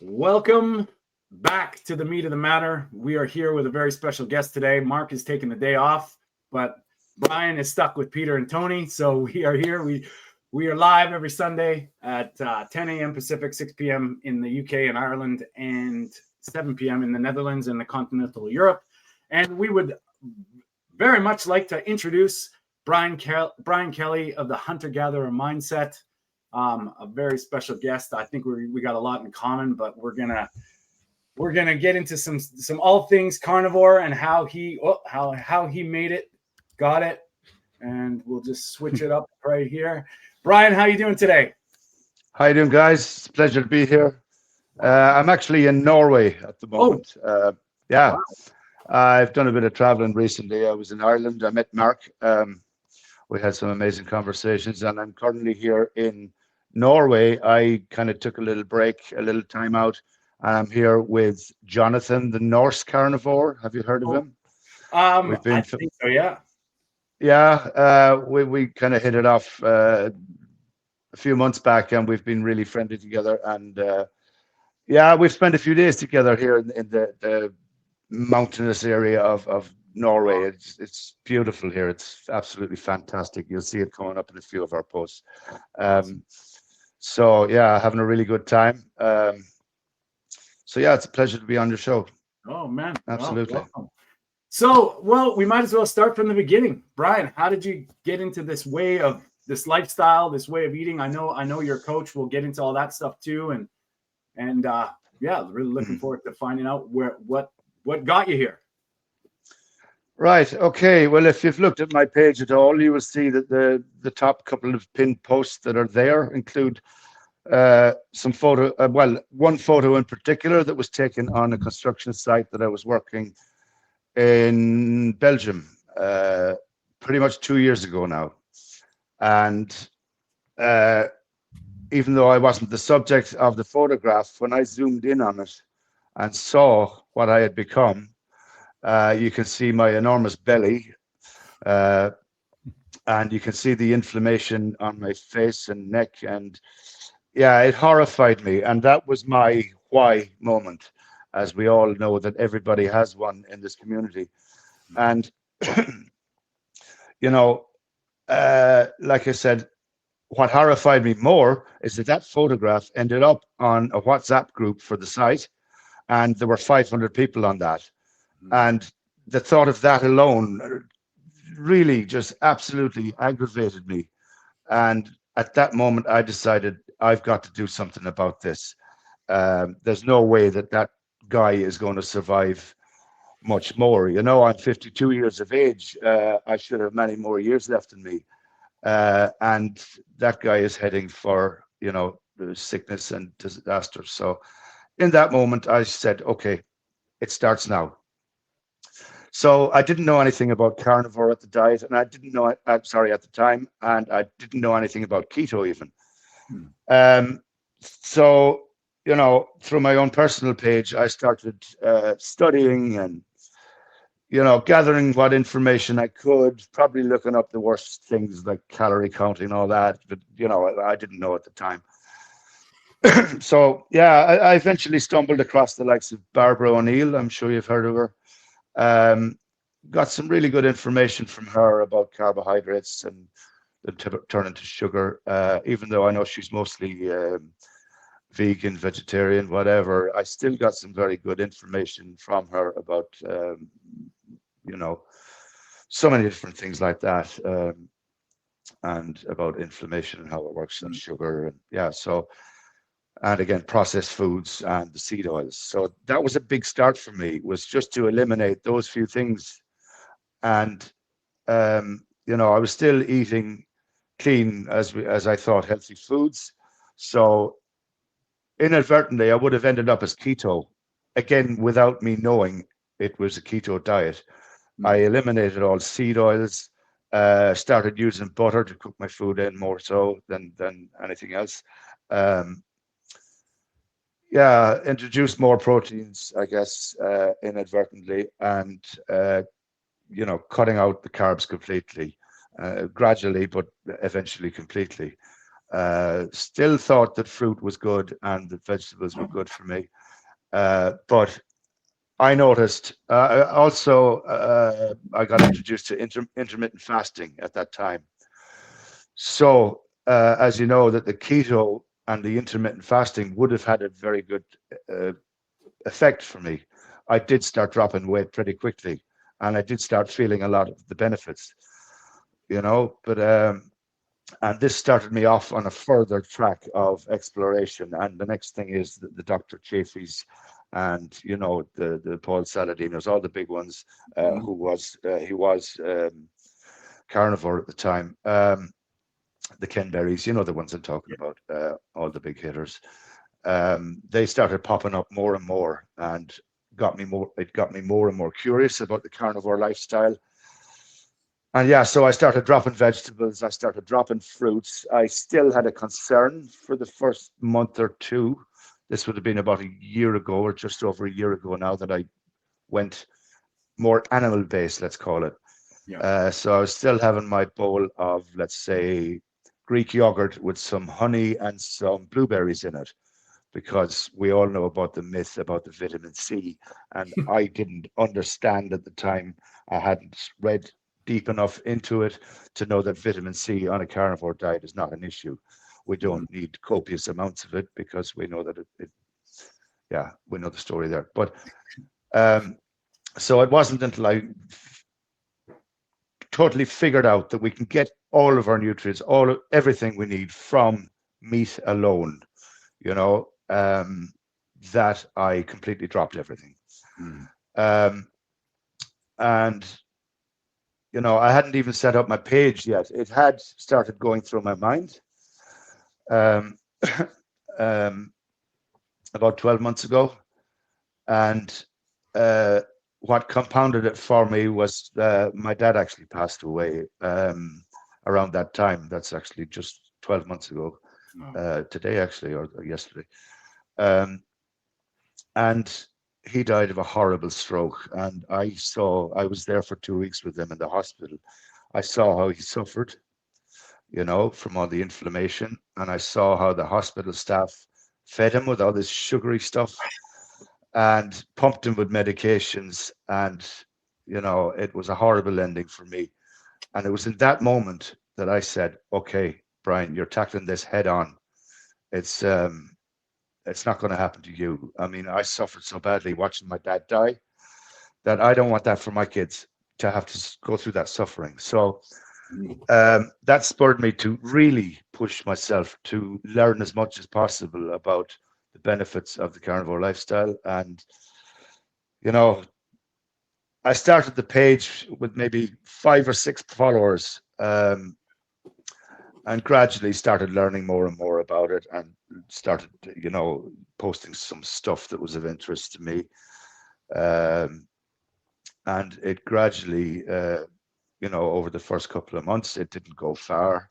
Welcome back to the meat of the matter. We are here with a very special guest today. Mark is taking the day off, but Brian is stuck with Peter and Tony. So we are here. We are live every Sunday at 10 a.m. Pacific, 6 p.m. in the UK and Ireland, and 7 p.m. in the Netherlands and the continental Europe. And we would very much like to introduce Brian Kelly of the Hunter Gatherer Mindset. A very special guest. I think we got a lot in common, but we're gonna get into some all things carnivore and how he made it, got it, and we'll just switch it up right here. Brian, how you doing today? How you doing, guys? It's a pleasure to be here. I'm actually in Norway at the Oh, moment. Yeah, wow. I've done a bit of traveling recently. I was in Ireland. I met Mark. We had some amazing conversations, and I'm currently here in Norway. I kind of took a little break, a little time out, and I'm here with Jonathan, the Norse carnivore. Have you heard of Oh, him? We've I been, think so. Yeah. yeah, we kind of hit it off a few months back, and we've been really friendly together. And yeah, we've spent a few days together here in the mountainous area of Norway. It's beautiful here. It's absolutely fantastic. You'll see it coming up in a few of our posts. Awesome. Um, so yeah, having a really good time. So yeah, it's a pleasure to be on your show. Oh man. Well, Absolutely. welcome. So, well, we might as well start from the beginning. Brian, how did you get into this lifestyle, this way of eating? I know your coach. We'll get into all that stuff too, and yeah, really looking forward to finding out what got you here. Right. Okay. Well, if you've looked at my page at all, you will see that the top couple of pinned posts that are there include some photo. Well, one photo in particular that was taken on a construction site that I was working in Belgium, pretty much 2 years ago now. And uh, even though I wasn't the subject of the photograph, when I zoomed in on it and saw what I had become, you can see my enormous belly, uh, and you can see the inflammation on my face and neck. And yeah, it horrified me. And that was my why moment, as we all know that everybody has one in this community. And, you know, like I said, what horrified me more is that that photograph ended up on a WhatsApp group for the site, and there were 500 people on that. And the thought of that alone really just absolutely aggravated me. And at that moment, I decided I've got to do something about this. There's no way that that guy is going to survive much more. You know, I'm 52 years of age. I should have many more years left in me. And that guy is heading for, sickness and disaster. So in that moment, I said, okay, it starts now. So I didn't know anything about carnivore at the diet, and I didn't know, I'm sorry, at the time, and I didn't know anything about keto even. Hmm. Um, so, through my own personal page, I started studying and, gathering what information I could, probably looking up the worst things like calorie counting and all that, but, I didn't know at the time. So, yeah, I eventually stumbled across the likes of Barbara O'Neill. I'm sure you've heard of her. Um, got some really good information from her about carbohydrates and the turn into sugar. Even though I know she's mostly vegan, vegetarian, whatever, I still got some very good information from her about, you know, so many different things like that, and about inflammation and how it works on sugar. And yeah, so, and again, processed foods and the seed oils. So that was a big start for me, was just to eliminate those few things. And I was still eating clean as I thought healthy foods. So inadvertently, I would have ended up as keto again without me knowing it was a keto diet. I Hmm. eliminated all seed oils, started using butter to cook my food in more so than anything else. Um, yeah, introduced more proteins, I guess, inadvertently, and cutting out the carbs completely, gradually, but eventually completely. Still thought that fruit was good and that vegetables were good for me. But I noticed also I got introduced to intermittent fasting at that time. So as you know, that the keto and the intermittent fasting would have had a very good effect for me. I did start dropping weight pretty quickly, and I did start feeling a lot of the benefits, but and this started me off on a further track of exploration. And the next thing is the Dr. Chaffee's and the Paul Saladinos, all the big ones, he was Carnivore at the time. The Ken Berries, the ones I'm talking about, all the big hitters. They started popping up more and more, and it got me more and more curious about the carnivore lifestyle. And yeah, so I started dropping vegetables, I started dropping fruits. I still had a concern for the first month or two. This would have been about a year ago, or just over a year ago now, that I went more animal based, let's call it. Yeah. So I was still having my bowl of, let's say, Greek yogurt with some honey and some blueberries in it, because we all know about the myth about the vitamin C. And I didn't understand at the time. I hadn't read deep enough into it to know that vitamin C on a carnivore diet is not an issue. We don't need copious amounts of it, because we know that we know the story there. But so it wasn't until I totally figured out that we can get all of our nutrients, everything we need from meat alone, that I completely dropped everything. And I hadn't even set up my page yet. It had started going through my mind about 12 months ago. And what compounded it for me was my dad actually passed away around that time. That's actually just 12 months ago, today actually, or yesterday. And he died of a horrible stroke. And I was there for 2 weeks with him in the hospital. I saw how he suffered, from all the inflammation. And I saw how the hospital staff fed him with all this sugary stuff and pumped him with medications. And, it was a horrible ending for me. And it was in that moment that I said, okay, Brian, you're tackling this head on. It's not going to happen to you. I mean, I suffered so badly watching my dad die that I don't want that for my kids to have to go through that suffering. So that spurred me to really push myself to learn as much as possible about the benefits of the carnivore lifestyle. And, I started the page with maybe 5 or 6 followers, and gradually started learning more and more about it, and started, posting some stuff that was of interest to me. And it gradually, over the first couple of months, it didn't go far.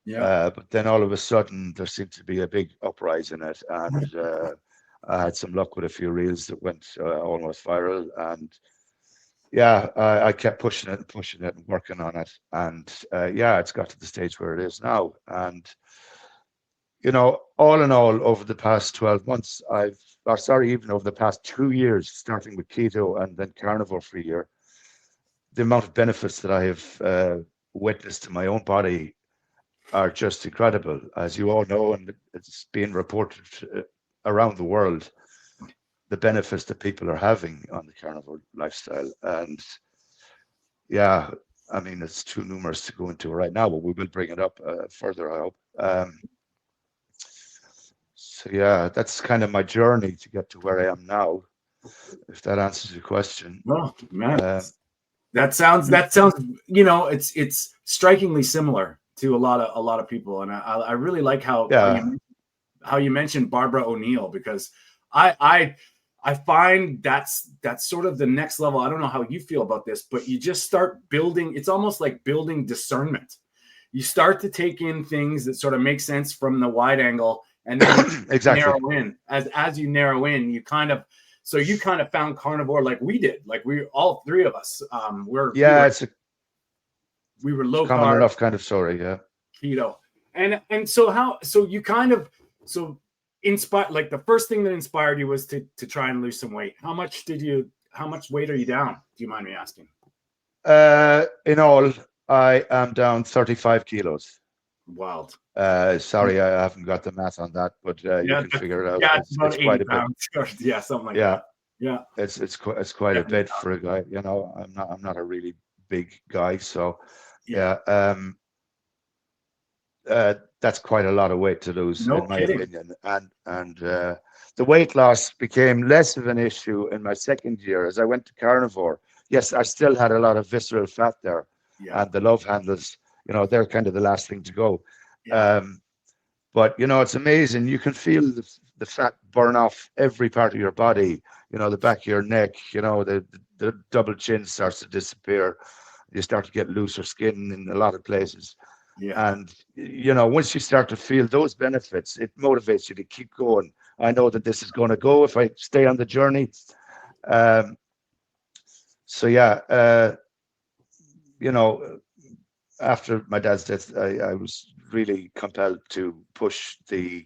But then all of a sudden, there seemed to be a big uprising in it. And I had some luck with a few reels that went almost viral. And yeah, I kept pushing it and working on it. And it's got to the stage where it is now. And, all in all, over the past 12 months, even over the past 2 years, starting with keto and then carnivore for a year, the amount of benefits that I have witnessed to my own body are just incredible. As you all know, and it's being reported around the world, the benefits that people are having on the carnivore lifestyle. And yeah, I mean, it's too numerous to go into right now, but we will bring it up further, I hope. So yeah, that's kind of my journey to get to where I am now, if that answers your question. No, man, that sounds it's strikingly similar to a lot of people. And I really like how you mentioned Barbara O'Neill, because I find that's sort of the next level. I don't know how you feel about this, but you just start building. It's almost like building discernment. You start to take in things that sort of make sense from the wide angle, and then exactly. narrow in. As you narrow in, you kind of found carnivore like we did. Like all three of us, we were low common carb, enough kind of story. Yeah. keto. And so you kind of inspired, like the first thing that inspired you was to try and lose some weight. How much weight are you down? Do you mind me asking? In all, I am down 35 kilos. Wild. Sorry, I haven't got the math on that, but you can figure it out. Yeah, it's about it's 80 quite a bit. pounds. Yeah, something like Yeah, that. Yeah, it's quite a bit for a guy. You know, I'm not a really big guy, so yeah. That's quite a lot of weight to lose, No in my kidding. opinion. And the weight loss became less of an issue in my second year as I went to Carnivore. Yes, I still had a lot of visceral fat there, Yeah, and the love handles, you know, they're kind of the last thing to go. yeah, But you know, it's amazing. You can feel the fat burn off every part of your body. You know, the back of your neck. You know, the double chin starts to disappear. You start to get looser skin in a lot of places. yeah. And you know, once you start to feel those benefits, it motivates you to keep going. I know that this is going to go if I stay on the journey. So yeah, you know, after my dad's death, I was really compelled to push the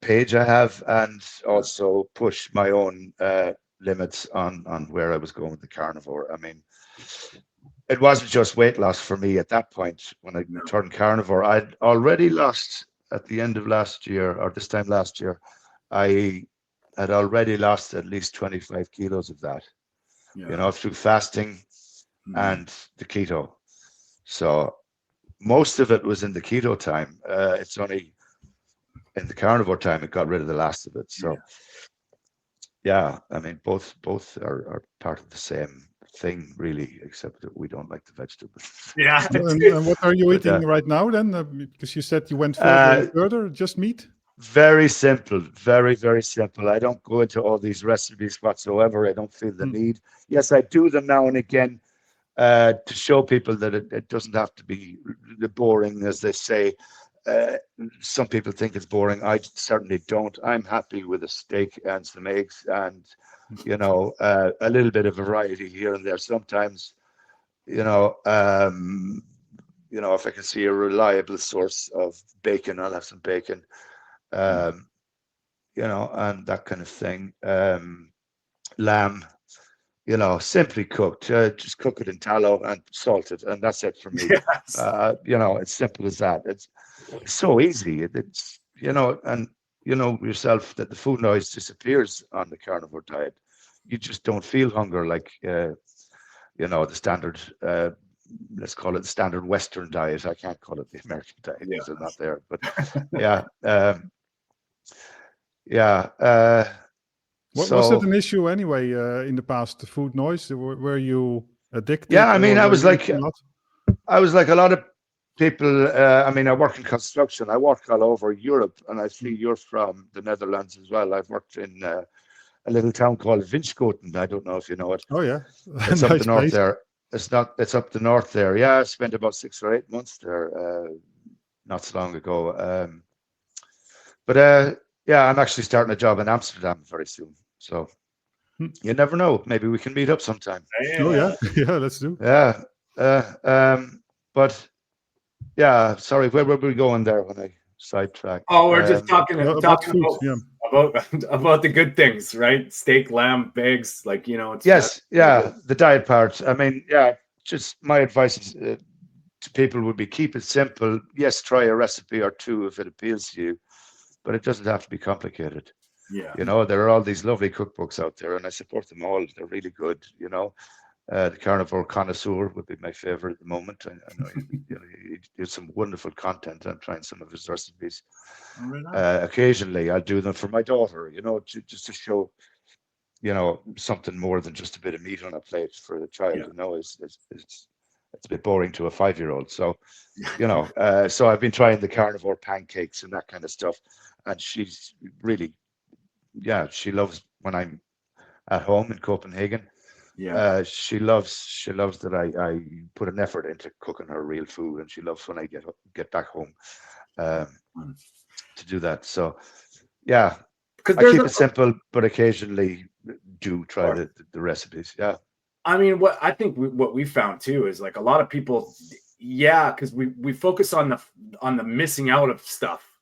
page I have, and also push my own limits on where I was going with the carnivore. I mean, it wasn't just weight loss for me at that point. When I No. turned carnivore, I'd already lost at the end of last year, or this time last year, I had already lost at least 25 kilos of that, Yeah. you know, through fasting and the keto. So most of it was in the keto time. It's only in the carnivore time it got rid of the last of it. So yeah, I mean, both are part of the same thing, really, except that we don't like the vegetables. Yeah. And what are you But, eating right now then? Because you said you went Uh, further, just meat? very simple, very, very simple. I don't go into all these recipes whatsoever. I don't feel the need. Yes, I do them now and again to show people that it doesn't have to be boring, as they say. Some people think it's boring. I certainly don't. I'm happy with a steak and some eggs and, you know, a little bit of variety here and there. Sometimes, you know, if I can see a reliable source of bacon, I'll have some bacon. You know, and that kind of thing. Lamb, you know, simply cooked. Just cook it in tallow and salt it, and that's it for me. Yes. You know, it's simple as that. It's so easy. It's you know, and you know yourself that the food noise disappears on the carnivore diet. You just don't feel hunger like you know, the standard. Let's call it the standard Western diet. I can't call it the American diet because they're not there. But yeah, yeah. Was it an issue anyway in the past? The food noise? Were you addicted? Yeah, I mean, or I were was you like, eating a lot? I was like a lot of people. I mean, I work in construction. I work all over Europe, and I see you're from the Netherlands as well. I've worked in a little town called Winschoten. I don't know if you know it. Oh yeah, It's up the nice north place. there. It's not. It's up the north there. Yeah, I spent about 6 or 8 months there not so long ago. But yeah, I'm actually starting a job in Amsterdam very soon. So you never know. Maybe we can meet up sometime. Oh yeah, yeah. Let's do. Yeah. But yeah, sorry, where were we going there when I sidetracked? Oh, we're just talking About food. Yeah. about the good things, right? Steak, lamb, pigs, like, you know. It's Yes, yeah, the diet part. I mean, yeah, just my advice is, to people would be keep it simple. Yes, try a recipe or two if it appeals to you, but it doesn't have to be complicated. Yeah. You know, there are all these lovely cookbooks out there, and I support them all. They're really good. You know, the Carnivore Connoisseur would be my favorite at the moment. I know you do some wonderful content. I'm trying some of his recipes. Occasionally, I'll do them for my daughter. You know, just to show, you know, something more than just a bit of meat on a plate for the child. You know, it's a bit boring to a 5-year-old. So, you know, so I've been trying the carnivore pancakes and that kind of stuff, and she's really, yeah, she loves when I'm at home in Copenhagen. Yeah. She loves that I put an effort into cooking her real food, and she loves when I get back home to do that. So, yeah, I keep it simple, but occasionally do try the recipes. Yeah. I mean, what I think what we found too is like a lot of people Yeah, because we focus on the missing out of stuff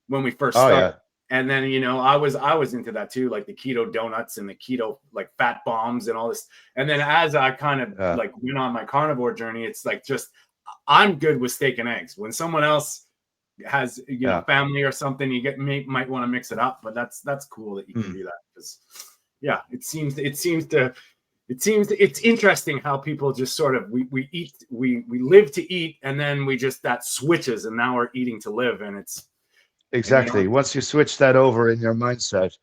when we first Oh start. yeah. And then, I was into that too, like the keto donuts and the keto like fat bombs and all this. And then as I kind of Yeah. like went on my carnivore journey, it's like just I'm good with steak and eggs. When someone else has Yeah. family or something, you might want to mix it up, but that's cool that you can do that, because yeah, it's interesting how people just sort of we live to eat, and then that switches, and now we're eating to live, and it's Exactly. Once you switch that over in your mindset,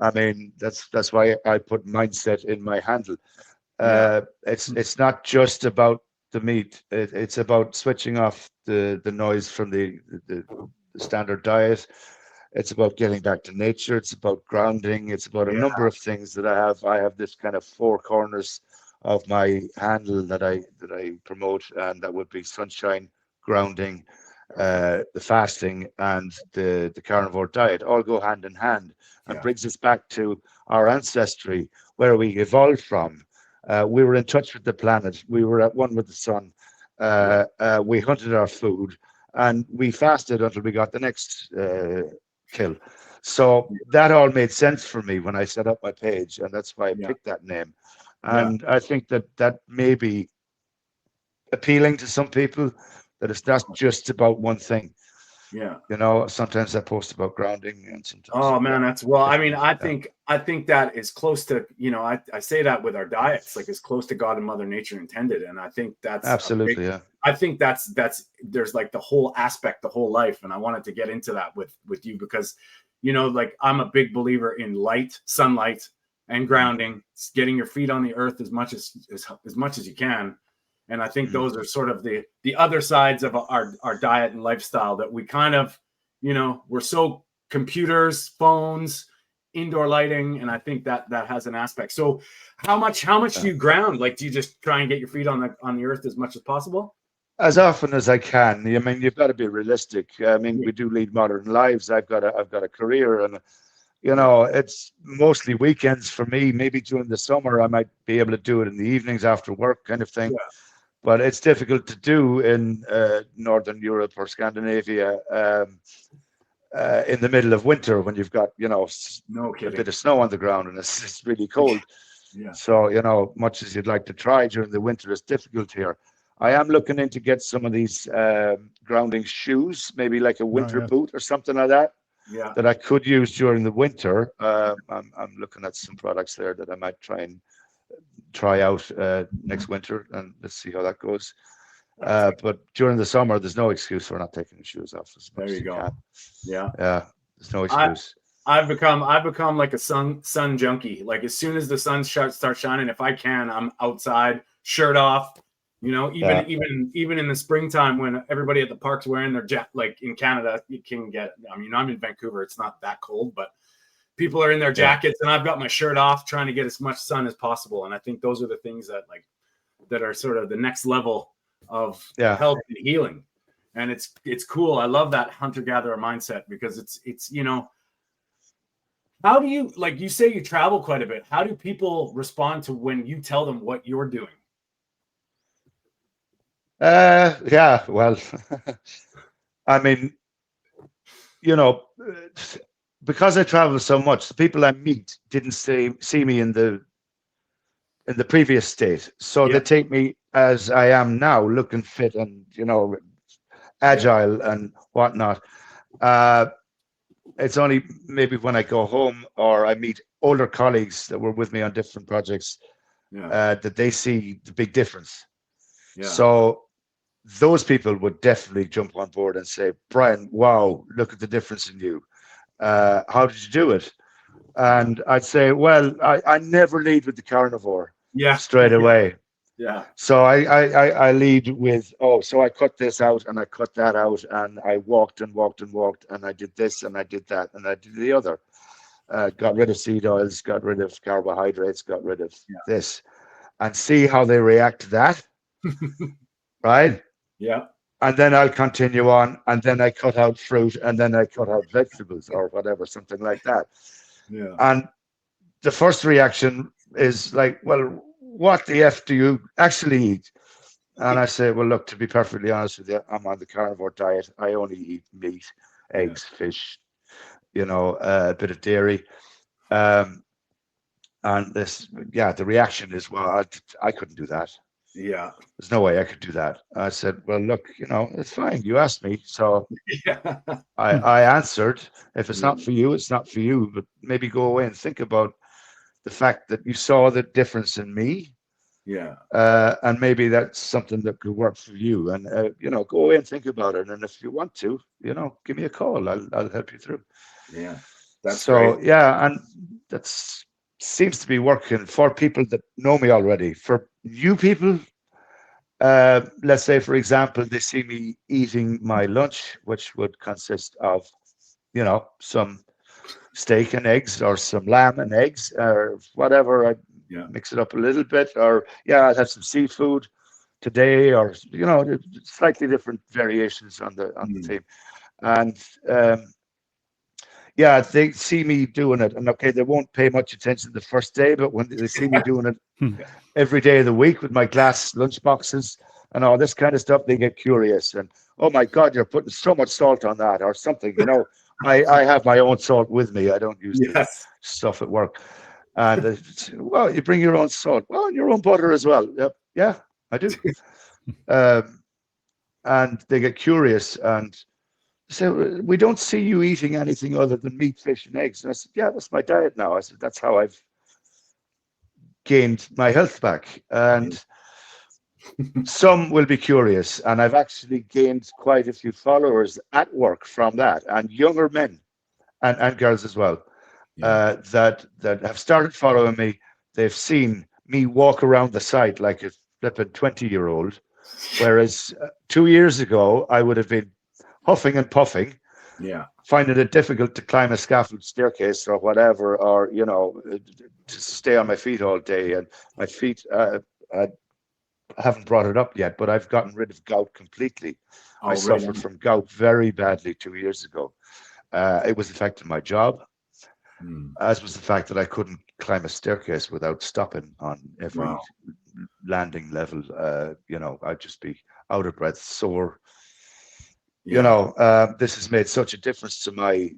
I mean, that's why I put mindset in my handle. It's not just about the meat. It's about switching off the noise from the standard diet. It's about getting back to nature. It's about grounding. It's about a number of things that I have. I have this kind of four corners of my handle that I promote, and that would be sunshine, grounding, the fasting, and the carnivore diet. All go hand in hand, and brings us back to our ancestry, where we evolved from. We were in touch with the planet. We were at one with the sun. We hunted our food, and we fasted until we got the next kill. So that all made sense for me when I set up my page, and that's why I picked that name. And I think that may be appealing to some people, that it's not just about one thing. Yeah. Sometimes I post about grounding, and sometimes. Oh man, I mean, I think that is close to, I say that with our diets, like as close to God and Mother Nature intended. And I think that's absolutely, I think that's there's like the whole aspect, the whole life. And I wanted to get into that with you, because, like I'm a big believer in light, sunlight, and grounding, getting your feet on the earth as much as you can. And I think those are sort of the other sides of our diet and lifestyle that we kind of, we're so computers, phones, indoor lighting, and I think that has an aspect. So how much do you ground? Like, do you just try and get your feet on the earth as much as possible? As often as I can. I mean, you've got to be realistic. I mean, we do lead modern lives. I've got a career, and it's mostly weekends for me. Maybe during the summer I might be able to do it in the evenings after work, kind of thing. But it's difficult to do in Northern Europe or Scandinavia in the middle of winter, when you've got a bit of snow on the ground, and it's really cold. So much as you'd like to try during the winter, it's difficult here. I am looking into get some of these grounding shoes, maybe like a winter boot or something like that, that I could use during the winter. I'm looking at some products there that I might try out next winter, and let's see how that goes. But during the summer, there's no excuse for not taking the shoes off as much as you can. Yeah, there's no excuse. I've become like a sun junkie. Like as soon as the sun starts shining, if I can, I'm outside, shirt off. Even in the springtime, when everybody at the park's wearing their like in Canada, you can get. I mean, I'm in Vancouver; it's not that cold, but people are in their jackets, and I've got my shirt off, trying to get as much sun as possible. And I think those are the things that are sort of the next level of health and healing. And it's cool. I love that hunter-gatherer mindset, because it's how do you, like you say you travel quite a bit, how do people respond to when you tell them what you're doing? Well, I mean, because I travel so much, the people I meet didn't see me in the previous state, so they take me as I am now, looking fit and agile and whatnot. It's only maybe when I go home or I meet older colleagues that were with me on different projects that they see the big difference. So those people would definitely jump on board and say, Brian, wow, look at the difference in you. How did you do it? And I'd say, well, I never lead with the carnivore straight away. So I lead with, so I cut this out and I cut that out, and I walked and walked and walked, and I did this and I did that and I did the other. Got rid of seed oils, got rid of carbohydrates, got rid of this, and see how they react to that. Right? And then I'll continue on, and then I cut out fruit, and then I cut out vegetables or whatever, something like that. And the first reaction is like, well, what the F do you actually eat? And I say, well, look, to be perfectly honest with you, I'm on the carnivore diet. I only eat meat, eggs, fish, a bit of dairy. And the reaction is, well, I couldn't do that. Yeah. There's no way I could do that. I said, well, look, it's fine. You asked me. So Yeah. I answered, if it's not for you, it's not for you. But maybe go away and think about the fact that you saw the difference in me. Yeah. And maybe that's something that could work for you. And, go away and think about it. And if you want to, give me a call. I'll help you through. Yeah. That's so great. Yeah, and that seems to be working for people that know me already. For new people, let's say, for example, they see me eating my lunch, which would consist of, some steak and eggs, or some lamb and eggs, or whatever. I mix it up a little bit, or I'll have some seafood today, or slightly different variations on the theme. And they see me doing it, and okay, they won't pay much attention the first day, but when they see me doing it every day of the week with my glass lunch boxes and all this kind of stuff, they get curious. And, oh my God, you're putting so much salt on that, or something. I have my own salt with me. I don't use the stuff at work. And they say, well, you bring your own salt. Well, and your own butter as well. Yep. Yeah, I do. And they get curious and say, we don't see you eating anything other than meat, fish, and eggs. And I said, yeah, that's my diet now. I said, that's how I've gained my health back. And some will be curious, and I've actually gained quite a few followers at work from that, and younger men and girls as well, that have started following me. They've seen me walk around the site like a flippin' 20-year-old, whereas 2 years ago I would have been huffing and puffing, finding it difficult to climb a scaffold staircase or whatever, or to stay on my feet all day. And my feet, I haven't brought it up yet, but I've gotten rid of gout completely. I suffered from gout very badly 2 years ago. It was affecting my job, as was the fact that I couldn't climb a staircase without stopping on every landing level. I'd just be out of breath, sore. This has made such a difference to my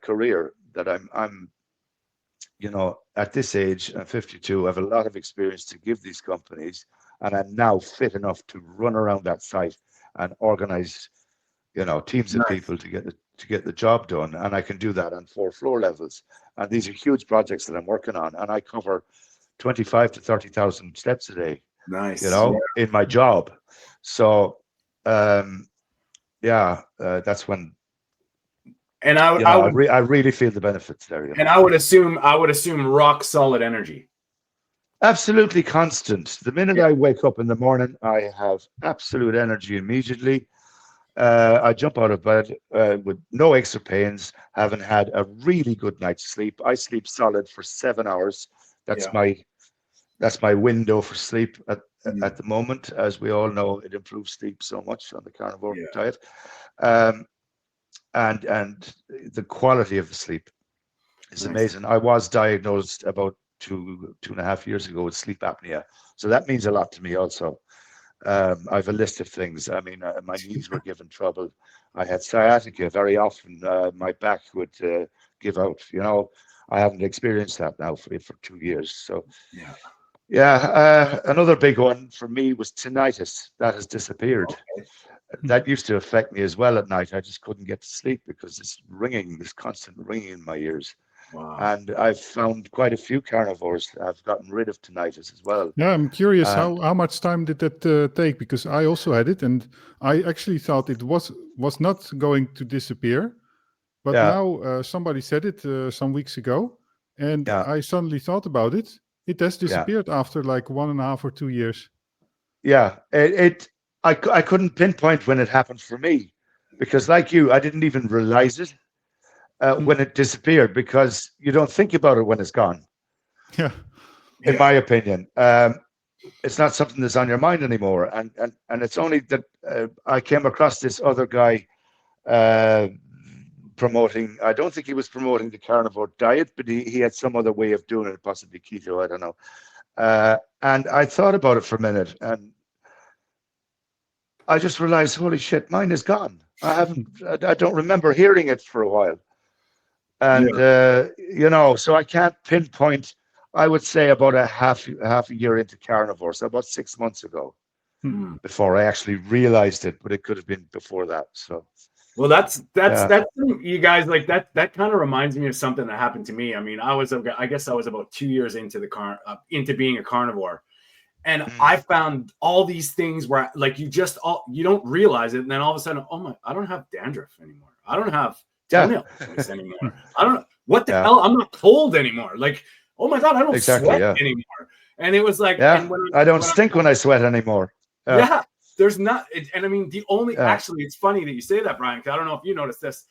career that I'm at this age, I'm 52, I have a lot of experience to give these companies, and I'm now fit enough to run around that site and organize, teams of people to get the job done. And I can do that on 4 floor levels. And these are huge projects that I'm working on, and I cover 25 to 30,000 steps a day. Nice. In my job. So, that's when. And I really feel the benefits there. And I would assume rock solid energy. Absolutely constant. The minute I wake up in the morning, I have absolute energy immediately. I jump out of bed with no aches or pains, having had a really good night's sleep. I sleep solid for 7 hours. That's my window for sleep at the moment. As we all know, it improves sleep so much on the carnivore diet. And the quality of the sleep is amazing. I was diagnosed about 2.5 years ago with sleep apnea, so that means a lot to me also. I've a list of things. I mean, my knees were given trouble. I had sciatica very often. My back would give out. I haven't experienced that now for 2 years. So another big one for me was tinnitus. That has disappeared. That used to affect me as well at night. I just couldn't get to sleep because this constant ringing in my ears. Wow. And I've found quite a few carnivores that have gotten rid of tinnitus as well. Yeah, I'm curious, how much time did that take? Because I also had it, and I actually thought it was not going to disappear. But now somebody said it some weeks ago, and I suddenly thought about it. It has disappeared after like 1.5 or 2 years. Yeah, I couldn't pinpoint when it happened for me, because like you, I didn't even realize it when it disappeared, because you don't think about it when it's gone. Yeah. In my opinion, it's not something that's on your mind anymore. And it's only that I came across this other guy promoting, I don't think he was promoting the carnivore diet, but he had some other way of doing it, possibly keto, I don't know. And I thought about it for a minute, and I just realized, holy shit, mine is gone. I don't remember hearing it for a while. And, so I can't pinpoint, I would say about a half a year into Carnivore, so about 6 months ago, before I actually realized it, but it could have been before that. So, well, that's you guys, like that kind of reminds me of something that happened to me. I mean, I guess I was about 2 years into into being a carnivore. And I found all these things where like you don't realize it. And then all of a sudden, I don't have dandruff anymore. I don't have toenail fungus anymore. I don't know what the hell. I'm not cold anymore. Like, oh my God, I don't sweat anymore. And it was like, and I don't stink when I sweat anymore. There's not. And I mean, actually, it's funny that you say that, Brian, because I don't know if you noticed this.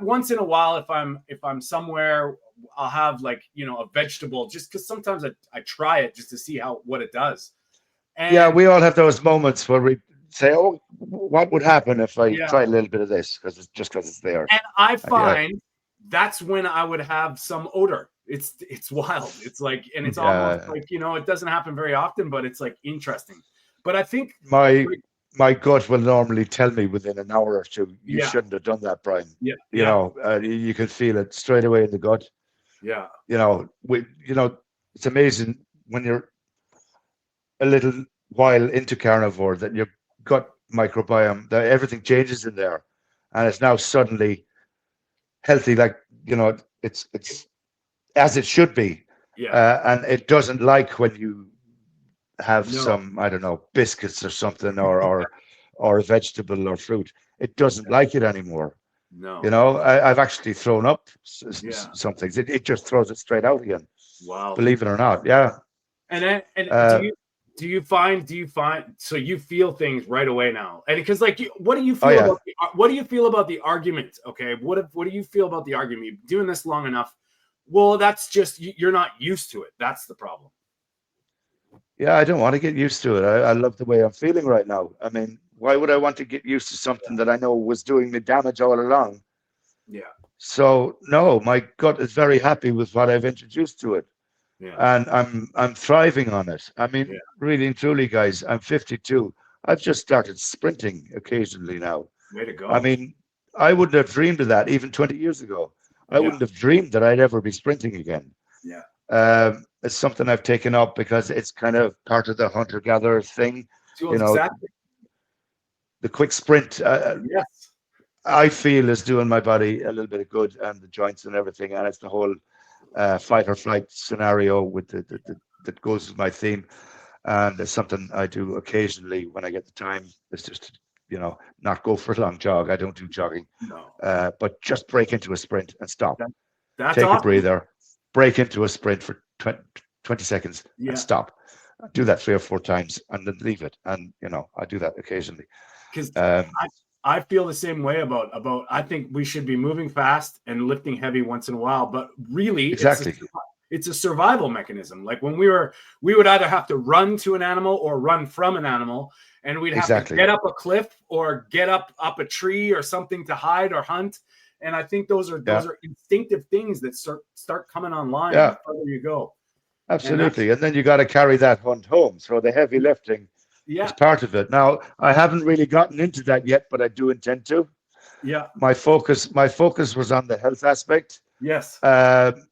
Once in a while, if I'm somewhere, I'll have like, a vegetable, just because sometimes I try it just to see what it does. And we all have those moments where we say, oh, what would happen if I try a little bit of this, because it's there. And I find that's when I would have some odor. It's wild. It's like, and it's almost like, it doesn't happen very often, but it's like interesting. But I think my gut will normally tell me within an hour or two, you shouldn't have done that, Brian. You can feel it straight away in the gut. Yeah. It's amazing when you're a little while into Carnivore that your gut microbiome, that everything changes in there, and it's now suddenly healthy, like it's as it should be. And it doesn't like when you have some, I don't know, biscuits or something, or a vegetable or fruit. It doesn't like it anymore. No. I've actually thrown up some things. It just throws it straight out again. Wow. Believe it or not. Yeah. And do you find so you feel things right away now? And because like what do you feel about the argument? Okay. What do you feel about the argument? You've been doing this long enough. Well, that's just, you're not used to it. That's the problem. Yeah, I don't want to get used to it. I love the way I'm feeling right now. I mean, why would I want to get used to something that I know was doing me damage all along? Yeah. So no, my gut is very happy with what I've introduced to it. Yeah. And I'm thriving on it. I mean, really and truly, guys, I'm 52. I've just started sprinting occasionally now. Way to go. I mean, I wouldn't have dreamed of that even 20 years ago. I wouldn't have dreamed that I'd ever be sprinting again. Yeah. It's something I've taken up because it's kind of part of the hunter-gatherer thing. Exactly. The quick sprint, yes, I feel is doing my body a little bit of good, and the joints and everything. And it's the whole fight or flight scenario with that goes with my theme. And it's something I do occasionally when I get the time. It's just, not go for a long jog. I don't do jogging. No. But just break into a sprint and stop. That's Take awesome. a breather, break into a sprint for 20 seconds and stop. Do that 3 or 4 times and then leave it. And, I do that occasionally. Because I feel the same way about I think we should be moving fast and lifting heavy once in a while, but really it's a survival mechanism. Like when we would either have to run to an animal or run from an animal, and we'd have to get up a cliff or get up a tree or something to hide or hunt. And I think those are instinctive things that start coming online the further you go. Absolutely. And then you got to carry that hunt home. So the heavy lifting is part of it. Now, I haven't really gotten into that yet, but I do intend to. Yeah. My focus was on the health aspect. Yes. And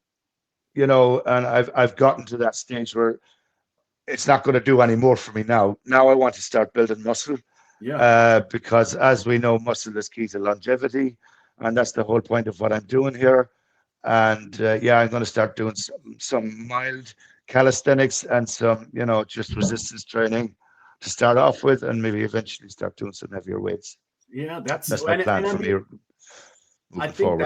I've gotten to that stage where it's not going to do any more for me now. Now I want to start building muscle. Yeah. Because as we know, muscle is key to longevity. And that's the whole point of what I'm doing here. And I'm going to start doing some mild calisthenics and some, just resistance training to start off with, and maybe eventually start doing some heavier weights. Yeah, that's my plan for me. I think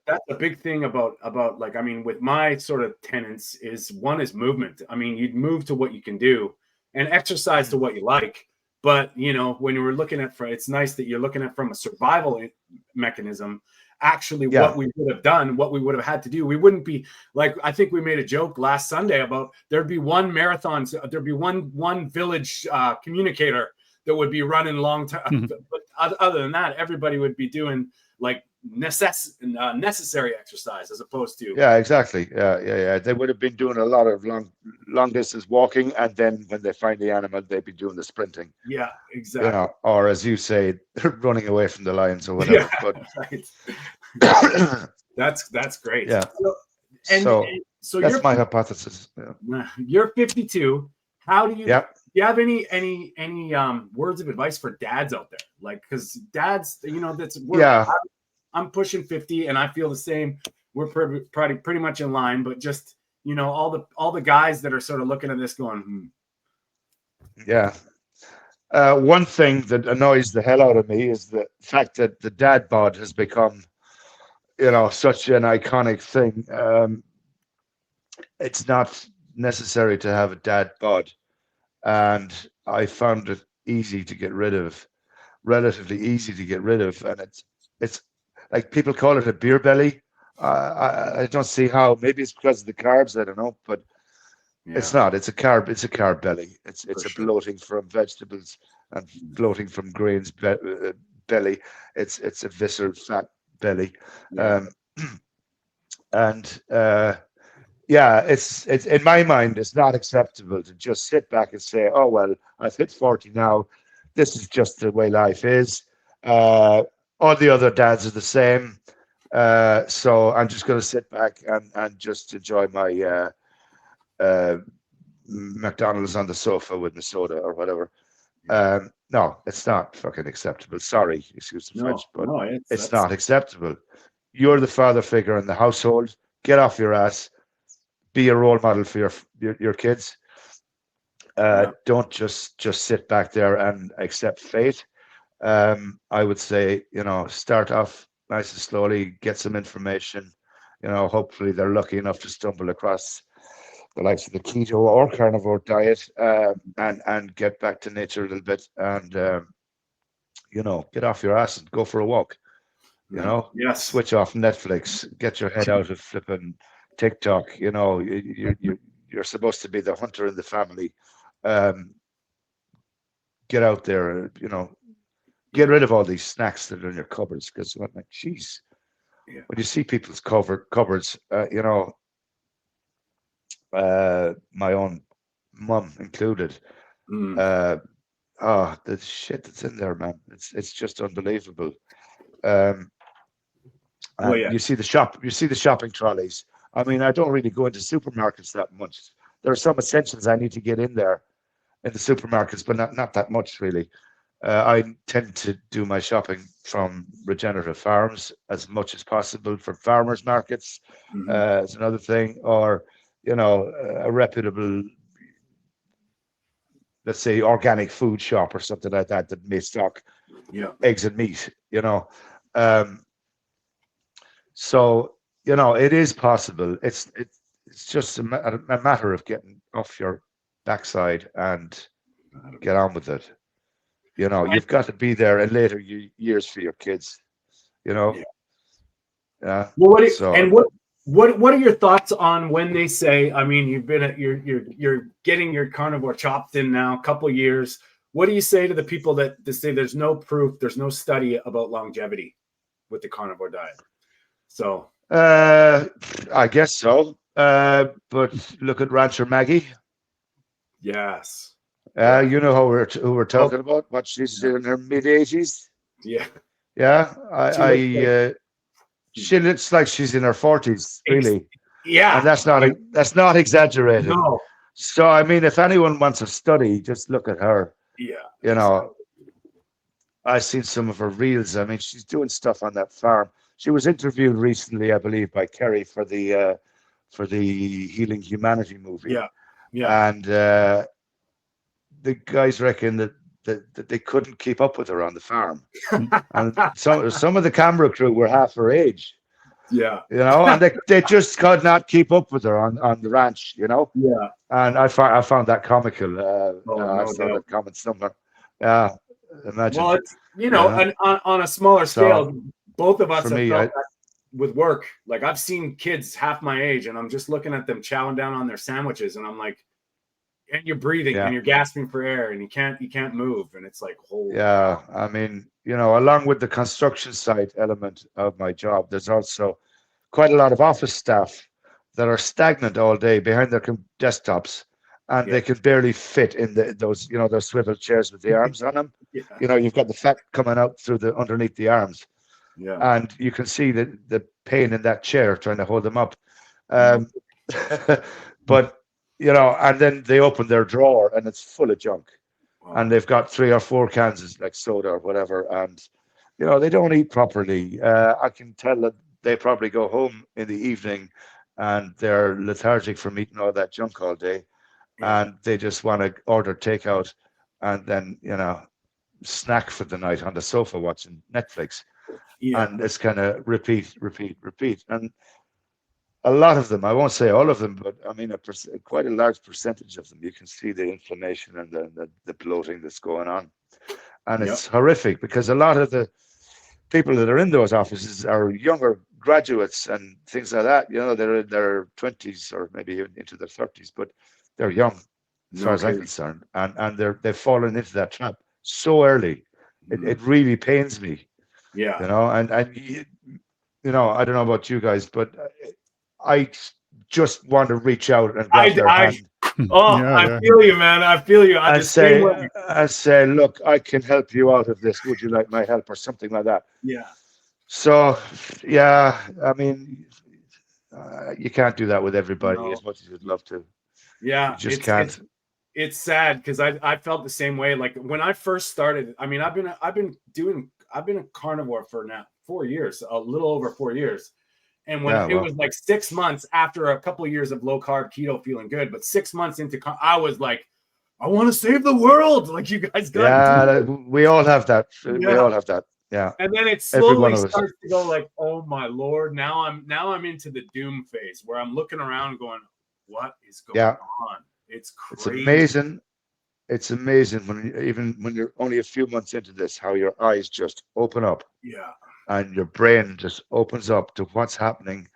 that's a big thing about like, I mean, with my sort of tenets one is movement. I mean, you'd move to what you can do and exercise to what you like. But, when you were looking at, it's nice that you're looking at from a survival mechanism, actually what we would have done, what we would have had to do. We wouldn't be like, I think we made a joke last Sunday about there'd be one marathon, there'd be one village communicator that would be running long time. But other than that, everybody would be doing like necessary exercise as opposed to Yeah, exactly. Yeah. They would have been doing a lot of long distance walking, and then when they find the animal, they'd be doing the sprinting. yeah, exactly. Or as you say, running away from the lions or whatever. But right. That's great. yeah. So That's you're my hypothesis. You're 52. How do you? Yeah. Do you have any words of advice for dads out there? Like, because dads, I'm pushing 50, and I feel the same. We're pretty much in line, but just all the guys that are sort of looking at this going, Yeah. One thing that annoys the hell out of me is the fact that the dad bod has become, such an iconic thing. It's not necessary to have a dad bod, and I found it easy to get rid of, relatively easy to get rid of, and it's like people call it a beer belly. I don't see how. Maybe it's because of the carbs. I don't know, but it's not. It's a carb. It's a carb belly. It's a bloating from vegetables and bloating from grains belly. It's a visceral fat belly, it's in my mind, it's not acceptable to just sit back and say, "Oh well, I've hit 40 now. This is just the way life is. All the other dads are the same, so I'm just going to sit back and just enjoy my McDonald's on the sofa with my soda or whatever." No, it's not fucking acceptable. Sorry, excuse the French, but it's not acceptable. You're the father figure in the household. Get off your ass. Be a role model for your kids. Don't just sit back there and accept fate. I would say, start off nice and slowly, get some information. Hopefully they're lucky enough to stumble across the likes of the keto or carnivore diet, and get back to nature a little bit, and get off your ass and go for a walk. Switch off Netflix, get your head out of flipping TikTok. You're supposed to be the hunter in the family. Get out there, get rid of all these snacks that are in your cupboards, because I'm like, geez, when you see people's cupboards, my own mum included, the shit that's in there, man, it's just unbelievable. You see the shopping trolleys. I mean, I don't really go into supermarkets that much. There are some essentials I need to get in there in the supermarkets, but not that much really. I tend to do my shopping from regenerative farms as much as possible, from farmers markets. It's another thing, or a reputable, let's say, organic food shop or something like that may stock eggs and meat. So it is possible. It's just a matter of getting off your backside and get on with it. You've got to be there in later years for your kids. Yeah. Well, what are your thoughts on when they say? I mean, you're getting your carnivore chopped in now, a couple of years. What do you say to the people that say there's no proof, there's no study about longevity with the carnivore diet? So I guess so. But look at Rancher Maggie. Yes. You know who we're talking about? What, she's in her mid-80s? Yeah. Yeah. She looks like she's in her 40s, really. Yeah. And that's not exaggerated. No. So I mean, if anyone wants a study, just look at her. Yeah. I've seen some of her reels. I mean, she's doing stuff on that farm. She was interviewed recently, I believe, by Kerry for the Healing Humanity movie. Yeah. And the guys reckon that they couldn't keep up with her on the farm, and some of the camera crew were half her age. Yeah. And they just could not keep up with her on the ranch. Yeah. And I found that comical. I saw that comment somewhere. Yeah. Imagine. Well, it's, on a smaller scale, both of us have felt that with work. Like, I've seen kids half my age, and I'm just looking at them chowing down on their sandwiches, and I'm like, and you're breathing and you're gasping for air and you can't move, and it's like, holy cow. I mean, along with the construction site element of my job, there's also quite a lot of office staff that are stagnant all day behind their desktops, and they can barely fit in those swivel chairs with the arms on them. You've got the fat coming out through underneath the arms, and you can see the pain in that chair trying to hold them up. But and then they open their drawer and it's full of junk, and they've got 3 or 4 cans of like soda or whatever, and they don't eat properly. I can tell that they probably go home in the evening and they're lethargic from eating all that junk all day, and they just want to order takeout and then snack for the night on the sofa watching Netflix. And it's kind of repeat. And a lot of them, I won't say all of them, but I mean quite a large percentage of them, you can see the inflammation and the bloating that's going on. And it's horrific, because a lot of the people that are in those offices are younger graduates and things like that. They're in their 20s or maybe even into their 30s, but they're young as far as I'm concerned. And they've fallen into that trap so early. It really pains me. And I don't know about you guys, but I just want to reach out and grab their hand. I feel you, man. I feel you. I say, look, I can help you out of this. Would you like my help, or something like that? Yeah. So, I mean, you can't do that with everybody as much as you'd love to. Yeah, you just can't. It's sad, because I felt the same way. Like when I first started, I mean, I've been a carnivore for now 4 years, a little over 4 years. And when it was like 6 months after a couple of years of low carb keto feeling good, but 6 months into, I was like, I want to save the world. Like, you guys got we all have that. We all have that. Yeah. And then it slowly starts to go like, oh my Lord. Now I'm into the doom phase, where I'm looking around going, what is going on? It's crazy. It's amazing. It's amazing when you're only a few months into this, how your eyes just open up. Yeah. And your brain just opens up to what's happening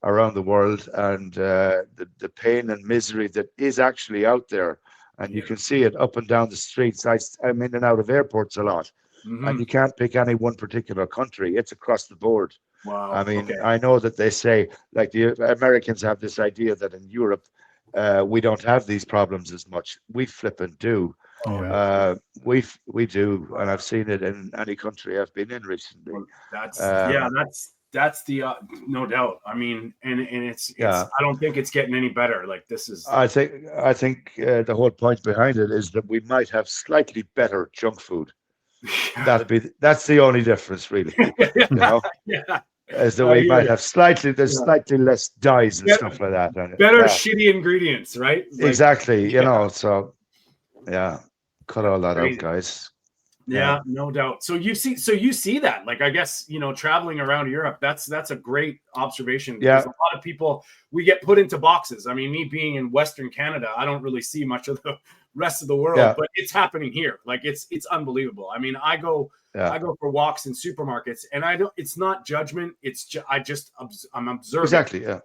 around the world, and the pain and misery that is actually out there. And you can see it up and down the streets. I'm in and out of airports a lot, and you can't pick any one particular country. It's across the board. Wow. I mean, I know that they say, like, the Americans have this idea that in Europe, we don't have these problems as much. We flippin' do. We do, and I've seen it in any country I've been in recently. That's the no doubt. I mean, and it's I don't think it's getting any better. Like, this is. I think the whole point behind it is that we might have slightly better junk food. That's the only difference, really. Is that we might have slightly less dyes and stuff like that. And, better shitty ingredients, right? Like, exactly. So cut all that out, guys. Yeah, no doubt. So you see that, like, I guess, traveling around Europe, that's a great observation, because a lot of people, we get put into boxes. I mean, me being in Western Canada, I don't really see much of the rest of the world, but it's happening here. Like, it's unbelievable. I mean, I go for walks in supermarkets, and it's not judgment. It's I'm observing. Exactly. Yeah.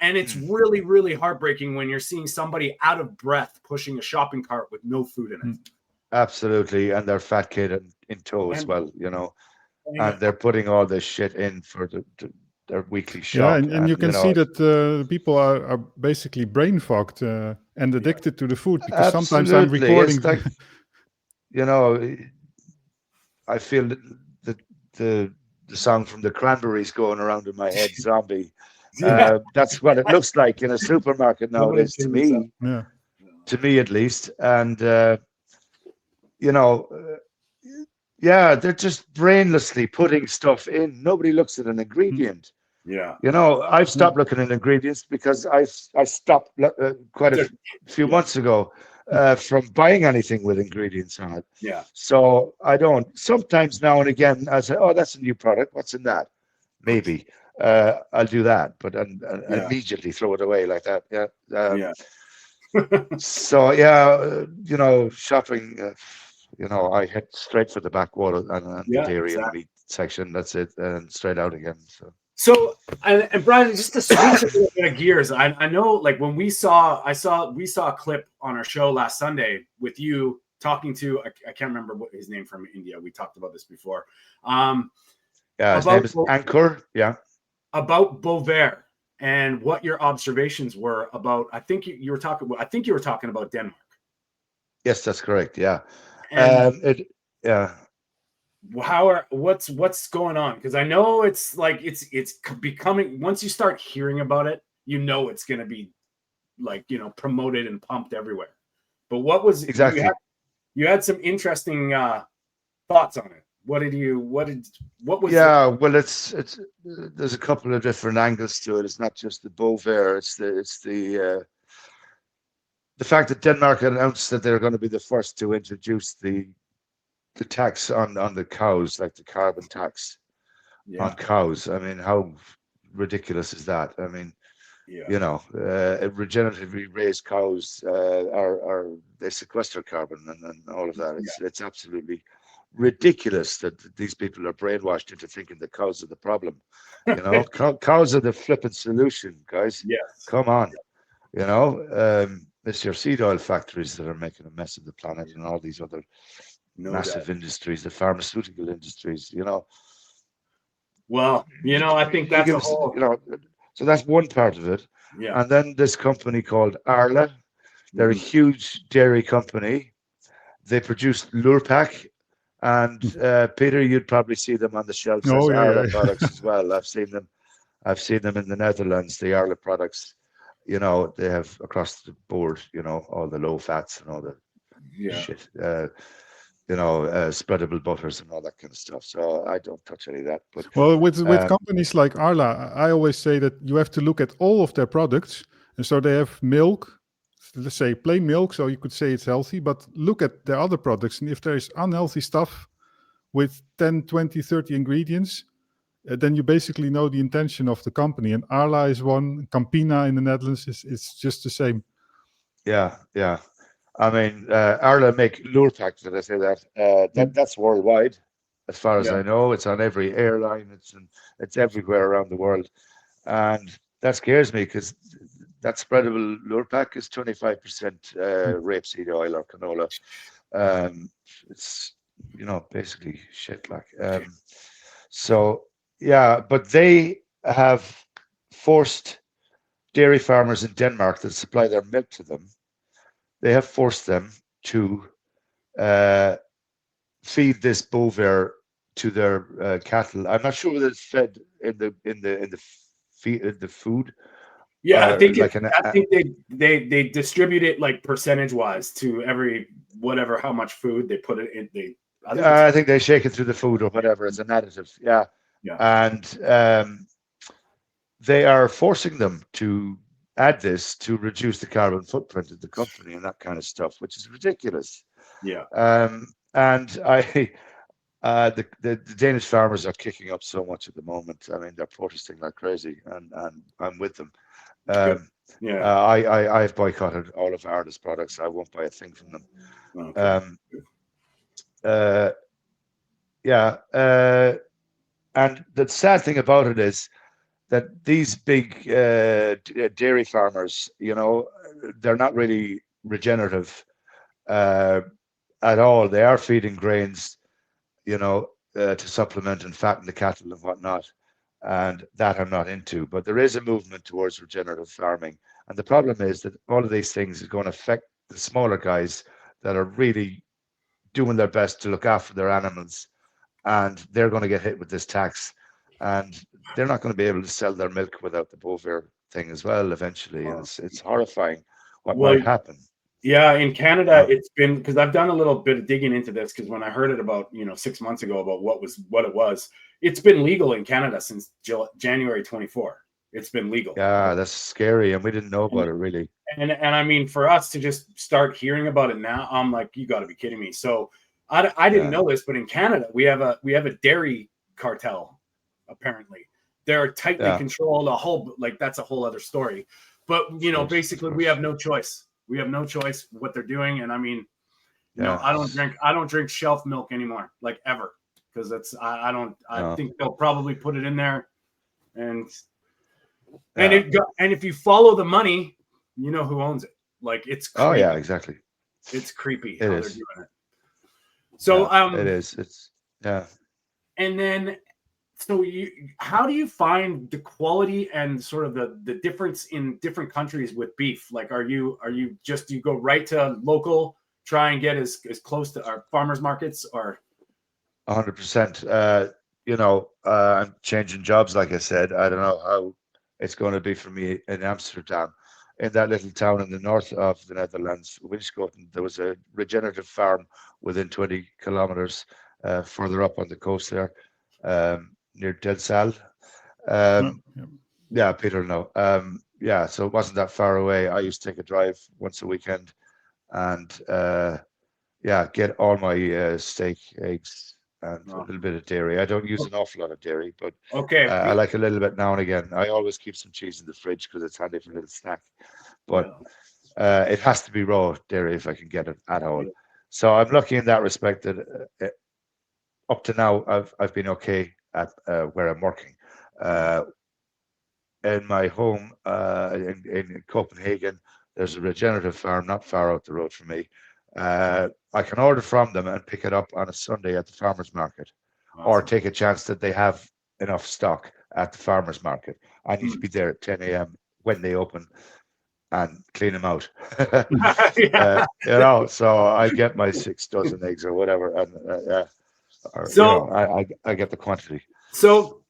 And it's really, really heartbreaking when you're seeing somebody out of breath pushing a shopping cart with no food in it. Absolutely. And they're fat kid in tow as well, and they're putting all this shit in for their weekly shop. Yeah, and you can see that people are basically brain fogged and addicted to the food, because sometimes I'm recording. It's like, I feel that the song from the Cranberries going around in my head, Zombie. That's what it looks like in a supermarket nowadays, to me. To me, at least. And they're just brainlessly putting stuff in. Nobody looks at an ingredient. I've stopped looking at ingredients because I stopped quite a few months ago from buying anything with ingredients on it. So I don't. Sometimes now and again I say, oh, that's a new product, what's in that? Maybe I'll do that, but immediately throw it away like that. So shopping, I head straight for the backwater and the dairy and meat section. That's it, and straight out again. So, and Brian, just to switch a little bit of gears, I know, like when we saw a clip on our show last Sunday with you talking to, I can't remember what his name from India. We talked about this before. His name is Ankur. Yeah. About Bovaer and what your observations were about. I think you were talking about Denmark. Yes, that's correct. Yeah. And what's going on? Because I know it's like it's becoming, once you start hearing about it, it's going to be like, promoted and pumped everywhere. But what was exactly? You had some interesting thoughts on it. What was? Yeah, well, it's there's a couple of different angles to it. It's not just the Bovaer. It's the fact that Denmark announced that they're going to be the first to introduce the tax on the cows, like the carbon tax on cows. I mean, how ridiculous is that? I mean, regeneratively raised cows they sequester carbon and all of that. It's absolutely ridiculous that these people are brainwashed into thinking the cows are the problem. Cows are the flippant solution, guys. Yes. Come on. It's your seed oil factories that are making a mess of the planet and all these other massive industries, the pharmaceutical industries, Well, I think that's a whole, so that's one part of it. Yeah. And then this company called Arla, they're a huge dairy company. They produce Lurpak, and Peter, you'd probably see them on the shelves as Arla products as well. I've seen them in the Netherlands, the Arla products. They have across the board, all the low fats and all the shit. Spreadable butters and all that kind of stuff. So I don't touch any of that. But with companies like Arla, I always say that you have to look at all of their products. And so they have milk, let's say plain milk, so you could say it's healthy, but look at their other products. And if there is unhealthy stuff with 10, 20, 30 ingredients, then you basically know the intention of the company. And Arla is one, Campina in the Netherlands is just the same. Yeah. I mean, Arla make Lurpak, did I say that? That's worldwide, as far as I know. It's on every airline. It's everywhere around the world. And that scares me because that spreadable Lurpak is 25% rapeseed oil or canola. It's, basically shit like. But they have forced dairy farmers in Denmark that supply their milk to them. They have forced them to feed this Bovaer to their cattle. I'm not sure whether it's fed in the food. Yeah, I think they distribute it like percentage wise to every how much food they put it in. I think they shake it through the food or whatever. It's an additive. Yeah. And they are forcing them to add this to reduce the carbon footprint of the company and that kind of stuff, which is ridiculous. Yeah. And the Danish farmers are kicking up so much at the moment. I mean, they're protesting like crazy, and I'm with them. I've boycotted all of Arla's products. I won't buy a thing from them. Okay. And the sad thing about it is that these big dairy farmers, they're not really regenerative at all. They are feeding grains, to supplement and fatten the cattle and whatnot. And that I'm not into. But there is a movement towards regenerative farming. And the problem is that all of these things is going to affect the smaller guys that are really doing their best to look after their animals. And they're going to get hit with this tax. And they're not going to be able to sell their milk without the Bovaer thing as well eventually. And it's horrifying what might happen. Yeah, in Canada, it's been, because I've done a little bit of digging into this, because when I heard it about 6 months ago about what it was, it's been legal in Canada since January 24. It's been legal. Yeah, that's scary, and we didn't know about it really. And I mean, for us to just start hearing about it now, I'm like, you got to be kidding me. So I didn't know this, but in Canada, we have a dairy cartel. Apparently, they're tightly controlled. That's a whole other story. But basically, we have no choice. We have no choice what they're doing. And I mean, I don't drink shelf milk anymore, like ever, because I think they'll probably put it in there and Yeah. if you follow the money, you know who owns it. Like it's creepy. Oh yeah, exactly. It's creepy It how is. they're doing it. So It is. It's yeah. and then so how do you find the quality and sort of the difference in different countries with beef? Like do you go right to local, try and get as close to our farmers markets, or 100%. I'm changing jobs, like I said. I don't know how it's going to be for me in Amsterdam. In that little town in the north of the Netherlands, Winschoten, there was a regenerative farm within 20 kilometers further up on the coast there, near Del Sal. Yeah, Peter, no. Yeah, so it wasn't that far away. I used to take a drive once a weekend and get all my steak, eggs, and a little bit of dairy. I don't use an awful lot of dairy, but okay. I like a little bit now and again. I always keep some cheese in the fridge because it's handy for a little snack. But it has to be raw dairy if I can get it at all. So I'm lucky in that respect that up to now I've been okay at where I'm working. In my home in Copenhagen, there's a regenerative farm not far out the road from me. I can order from them and pick it up on a Sunday at the farmers market, or take a chance that they have enough stock at the farmers market. I need to be there at 10 a.m. when they open and clean them out. So I get my 6 dozen eggs or whatever, and I get the quantity. So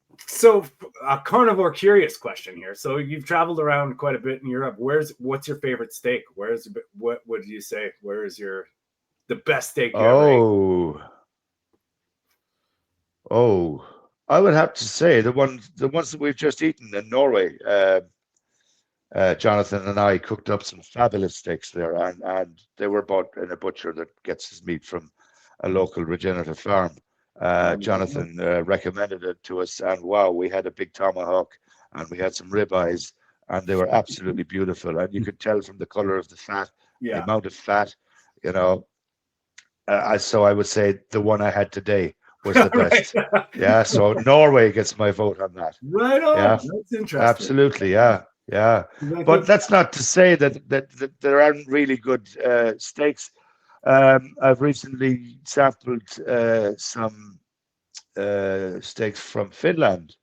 a carnivore curious question here. So you've traveled around quite a bit in Europe. What's your favorite steak? What would you say? Where is the best steak you ever ate? I would have to say the ones that we've just eaten in Norway. Jonathan and I cooked up some fabulous steaks there, and they were bought in a butcher that gets his meat from a local regenerative farm. Jonathan recommended it to us, and wow, we had a big tomahawk and we had some ribeyes, and they were absolutely beautiful. And you could tell from the color of the fat, the amount of fat, so I would say the one I had today was the best. Right. Yeah, so Norway gets my vote on that. Right on. Yeah, that's interesting. Absolutely, yeah. But that's not to say that there aren't really good steaks. I've recently sampled some steaks from Finland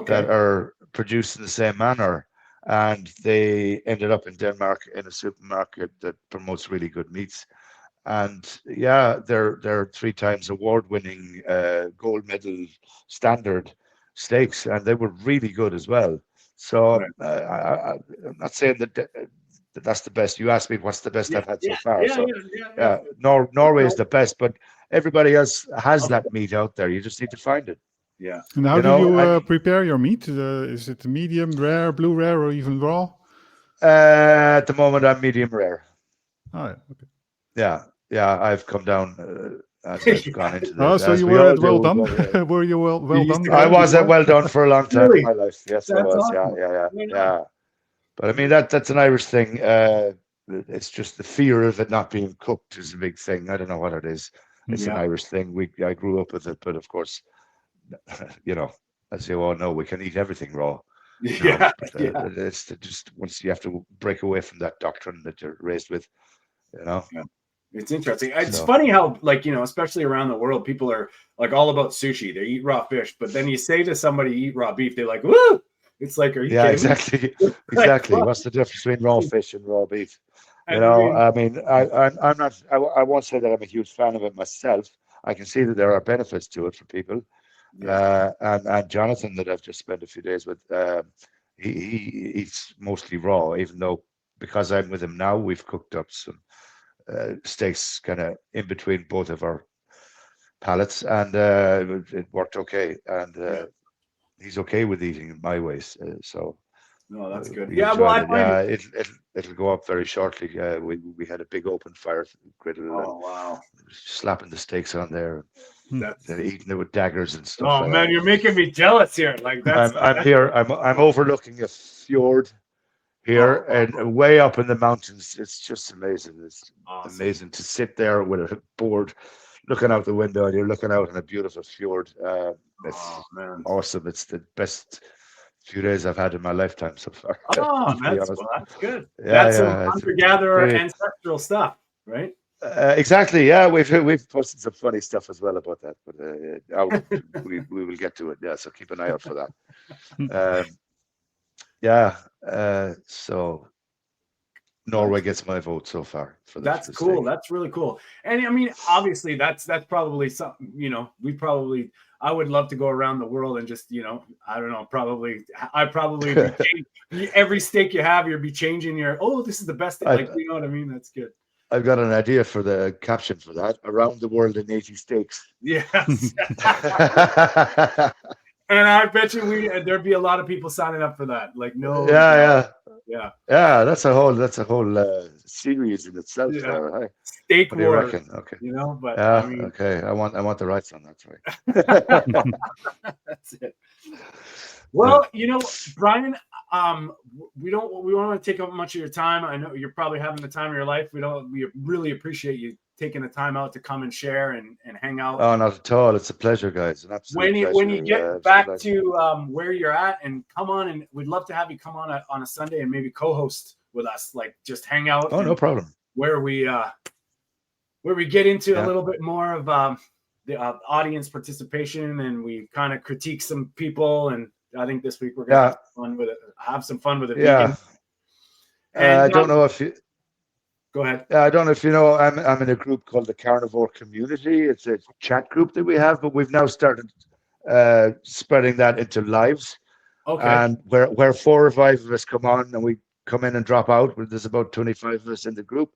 that are produced in the same manner, and they ended up in Denmark in a supermarket that promotes really good meats. And they're 3 times award-winning gold medal standard steaks, and they were really good as well. So I'm not saying that that's the best. You asked me what's the best I've had so far. Norway is the best, but everybody else has that meat out there. You just need to find it. Yeah. And how do you prepare your meat? Is it medium rare, blue rare, or even raw? At the moment, I'm medium rare. Oh, yeah. Okay. Yeah. I've come down as I've gone into the. Oh, so you were well done. Were you well done? I was at well done for a long time in my life. Yes, I was. Awesome. Yeah. But I mean that's an Irish thing. It's just the fear of it not being cooked is a big thing. I don't know what it is. It's an Irish thing. I grew up with it, but of course, as you all know, we can eat everything raw. It's just once you have to break away from that doctrine that you're raised with, It's interesting. It's funny how, especially around the world, people are like all about sushi. They eat raw fish, but then you say to somebody eat raw beef, they're like, "Woo!" It's like, are you kidding exactly, me? exactly. What's the difference between raw fish and raw beef? I'm not. I won't say that I'm a huge fan of it myself. I can see that there are benefits to it for people. And Jonathan, that I've just spent a few days with, he eats mostly raw, even though because I'm with him now, we've cooked up some steaks kind of in between both of our palates, and it worked okay. And he's okay with eating my ways. No, that's good. It'll go up very shortly. We had a big open fire griddle. Oh wow! Slapping the steaks on there. Eating it with daggers and stuff. Oh man, you're making me jealous here. Like that's. I'm here. I'm overlooking a fjord here, and way up in the mountains. It's just amazing. It's amazing to sit there with a board, looking out the window, and you're looking out on a beautiful fjord. It's awesome. It's the best few days I've had in my lifetime so far. Oh, to be honest. well, that's good. Yeah, That's some yeah. It's hunter-gatherer pretty, ancestral stuff, right? exactly. Yeah, we've posted some funny stuff as well about that, but we will get to it. Yeah, so keep an eye out for that. Yeah. So Norway gets my vote so far for the That's for the cool. steak. That's really cool. And I mean, obviously, that's probably something. I would love to go around the world and just, I don't know. I'd probably be every steak you have, you'll be changing your. Oh, this is the best. Like, you know what I mean? That's good. I've got an idea for the caption for that: "Around the world in 80 steaks." Yes. And I bet you there'd be a lot of people signing up for that. Like, no. Yeah. That's a whole series in itself. Yeah. There, right? Steak What do you wars. reckon? Okay. But Yeah. I mean, Okay. I want the rights on that. Sorry. that's it. Well, Brian, we don't want to take up much of your time. I know you're probably having the time of your life. We really appreciate you taking the time out to come and share and hang out. Oh, not at all. It's a pleasure, guys. An absolute pleasure. When you get back to where you're at, and come on, and we'd love to have you come on a Sunday and maybe co-host with us, like just hang out. Oh, no problem. Where we get into a little bit more of the audience participation, and we kind of critique some people. And I think this week we're gonna have some fun with it. Yeah. And I don't know if you. Go ahead. I don't know if you know, I'm in a group called the Carnivore Community. It's a chat group that we have, but we've now started spreading that into lives. Okay. And where 4 or 5 of us come on and we come in and drop out, there's about 25 of us in the group.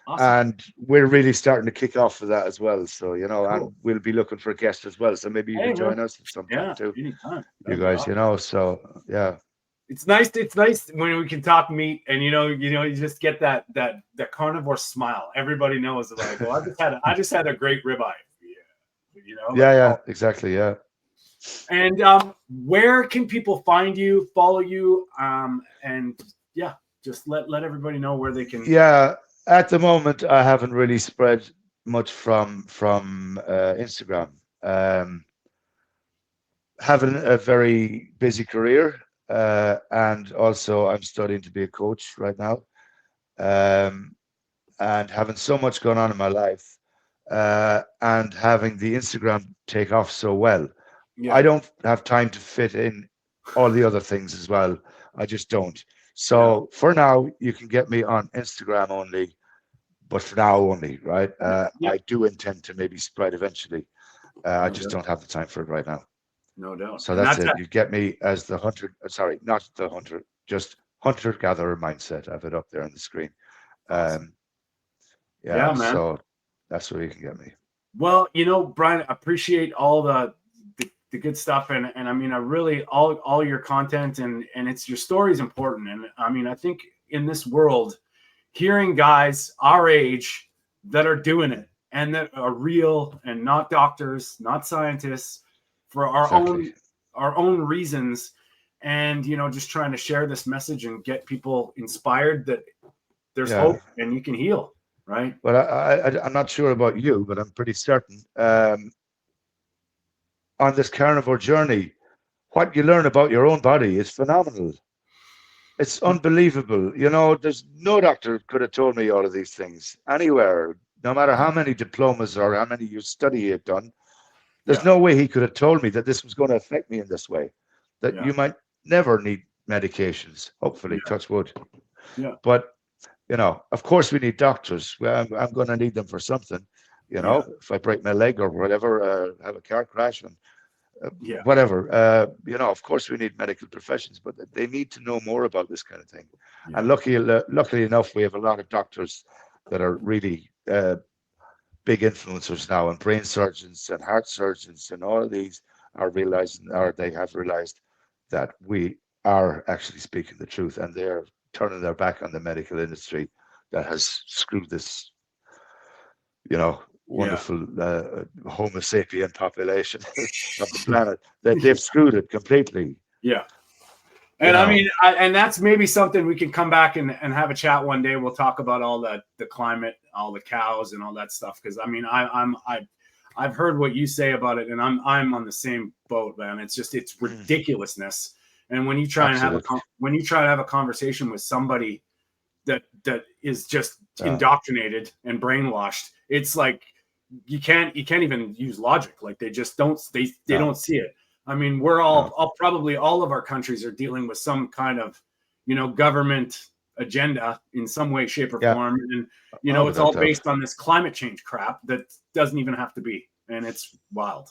Awesome. And we're really starting to kick off for that as well. So, cool. And we'll be looking for guests as well. So maybe you can join us sometime too. Anytime. You guys, awesome. So yeah. It's nice when we can talk meat, and you just get that carnivore smile. Everybody knows like, well, I just had a great ribeye. Yeah, exactly. Yeah. And where can people find you, follow you, and just let everybody know where they can. Yeah, at the moment I haven't really spread much from Instagram. Having a very busy career. And also I'm studying to be a coach right now, and having so much going on in my life, and having the Instagram take off so well, I don't have time to fit in all the other things as well. I just don't. So for now, you can get me on Instagram only, but for now only, right? I do intend to maybe spread eventually. I just don't have the time for it right now. No doubt. So that's it. You get me as the hunter. Sorry, not the hunter. Just hunter-gatherer mindset. I have it up there on the screen. Awesome. Man. So that's where you can get me. Well, Brian, I appreciate all the good stuff, and I mean, I really all your content, and it's your story is important, and I mean, I think in this world, hearing guys our age that are doing it and that are real and not doctors, not scientists. For our own reasons, and just trying to share this message and get people inspired that there's hope and you can heal, right? Well, I'm not sure about you, but I'm pretty certain on this carnivore journey, what you learn about your own body is phenomenal. It's unbelievable. There's no doctor could have told me all of these things anywhere, no matter how many diplomas or how many years study you've done. There's no way he could have told me that this was going to affect me in this way, that you might never need medications, hopefully, touch wood. Yeah. But, of course we need doctors. Well, I'm going to need them for something, if I break my leg or whatever, have a car crash and whatever, of course we need medical professions, but they need to know more about this kind of thing. Yeah. And luckily enough, we have a lot of doctors that are really big influencers now, and brain surgeons and heart surgeons, and all of these they have realized that we are actually speaking the truth, and they're turning their back on the medical industry that has screwed this, wonderful Homo sapien population of the planet. That they've screwed it completely. Yeah. And I mean, and that's maybe something we can come back and have a chat one day. We'll talk about all the climate, all the cows and all that stuff. Cause I mean, I've heard what you say about it, and I'm on the same boat, man. It's ridiculousness. And when you try and Absolutely. have a conversation with somebody that is just indoctrinated and brainwashed, it's like you can't even use logic. Like they just don't don't see it. I mean, we're all probably all of our countries are dealing with some kind of, government agenda in some way, shape, or form. And it's all based on this climate change crap that doesn't even have to be, and it's wild.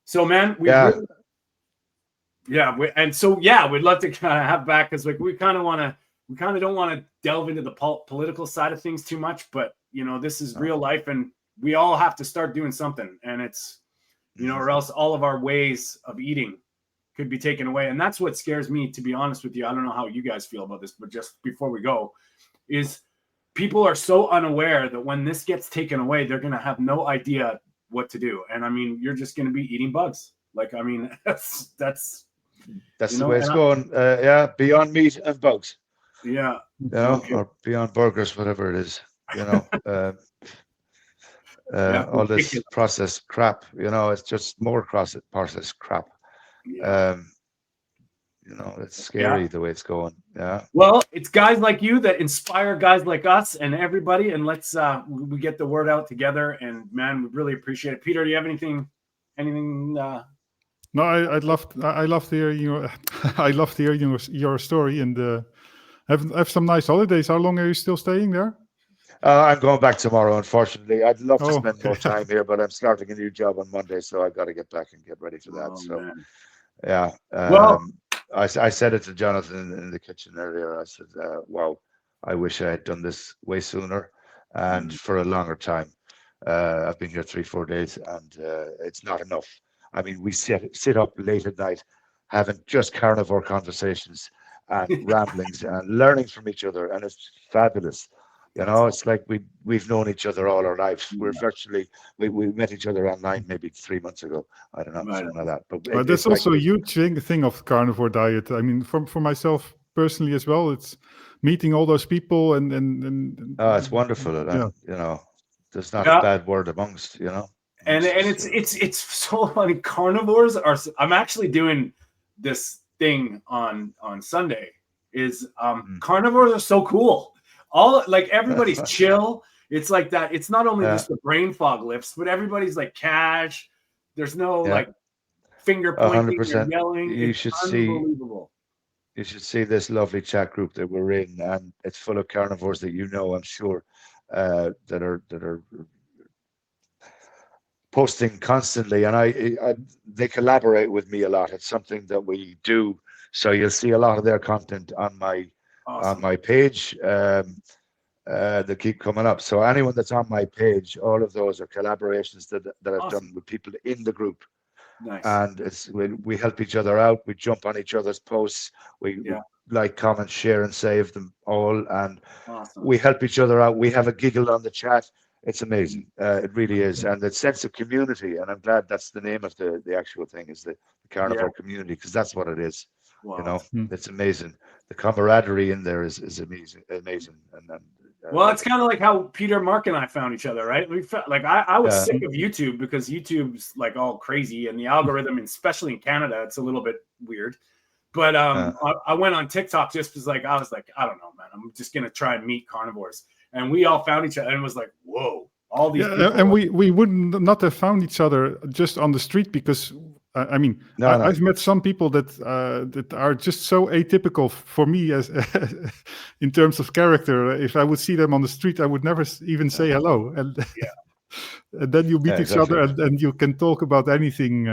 So, man, we'd love to kind of have back, because we kind of don't want to delve into the political side of things too much, but this is real life, and we all have to start doing something, and it's or else all of our ways of eating could be taken away. And that's what scares me, to be honest with you. I don't know how you guys feel about this, but just before we go, is people are so unaware that when this gets taken away, they're going to have no idea what to do. And I mean, you're just going to be eating bugs. Like, I mean, that's the way it's going. Beyond meat and bugs. Yeah. Or beyond burgers, whatever it is. All this processed crap. It's just more processed crap. Yeah. It's scary the way it's going. Yeah. Well, it's guys like you that inspire guys like us and everybody, and let's we get the word out together. And man, we really appreciate it. Peter, do you have anything? No, I love to hear your story, and have some nice holidays. How long are you still staying there? I'm going back tomorrow, unfortunately. I'd love to spend more time here, but I'm starting a new job on Monday, so I've got to get back and get ready for that. Man. Well, I said it to Jonathan in the kitchen earlier. I said, wow, I wish I had done this way sooner and for a longer time. I've been here 3-4 days, and it's not enough. I mean, we sit up late at night having just carnivore conversations and ramblings and learning from each other, and it's fabulous. It's like we've known each other all our lives. We're virtually we met each other online maybe 3 months ago. I don't know, something like that. But that's also a huge thing of carnivore diet. I mean, for myself personally as well, it's meeting all those people and it's wonderful. There's not a bad word amongst And it's so funny. Carnivores are. I'm actually doing this thing on Sunday. Carnivores are so cool. Everybody's chill. It's like that. It's not only just the brain fog lifts, but everybody's like cash. There's no finger pointing and yelling. It's unbelievable. You should see this lovely chat group that we're in, and it's full of carnivores that I'm sure, that are posting constantly, and they collaborate with me a lot. It's something that we do, so you'll see a lot of their content on my page. That keep coming up. So anyone that's on my page, all of those are collaborations that I've done with people in the group. Nice. And we help each other out. We jump on each other's posts. We like, comment, share, and save them all. And we help each other out. We have a giggle on the chat. It's amazing. It really is. And the sense of community. And I'm glad that's the name of the actual thing, is the carnivore community, because that's what it is. Wow. It's amazing. The camaraderie in there is amazing. And well, it's kind of like how Peter, Mark, and I found each other, right? We felt like I was sick of YouTube, because YouTube's like all crazy, and the algorithm, especially in Canada, it's a little bit weird. But I went on TikTok just because, I was like, I don't know, man, I'm just gonna try and meet carnivores, and we all found each other, and it was like, whoa, all these people. And we would not have found each other just on the street, because I mean, I've met some people that are just so atypical for me as in terms of character. If I would see them on the street, I would never even say hello. And, and then you meet each other, and you can talk about anything.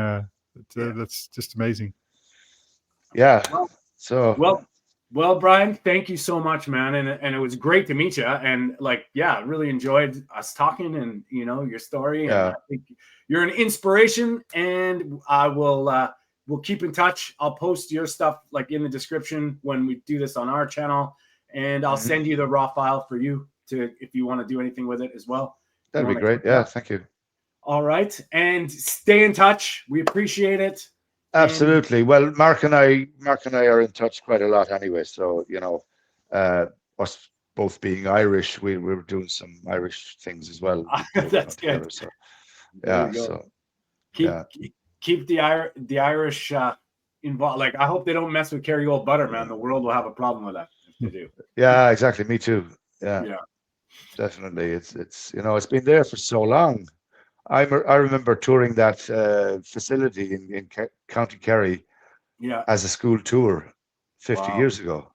That's just amazing. Yeah. Well, Brian, thank you so much, man, and it was great to meet you. And really enjoyed us talking, and your story. And I think you're an inspiration, and I will we'll keep in touch. I'll post your stuff in the description when we do this on our channel, and I'll send you the raw file for you if you want to do anything with it as well. That'd be great. Yeah, thank you. All right, and stay in touch. We appreciate it. Absolutely. Well, Mark and I are in touch quite a lot anyway. So us both being Irish, we were doing some Irish things as well. That's good. So, keep the Irish involved. Like, I hope they don't mess with Kerrygold butter, man. The world will have a problem with that if they do. Yeah, exactly. Me too. Yeah, Yeah. definitely. It's it's been there for so long. I remember touring that facility in County Kerry Yeah. as a school tour 50 Wow. years ago.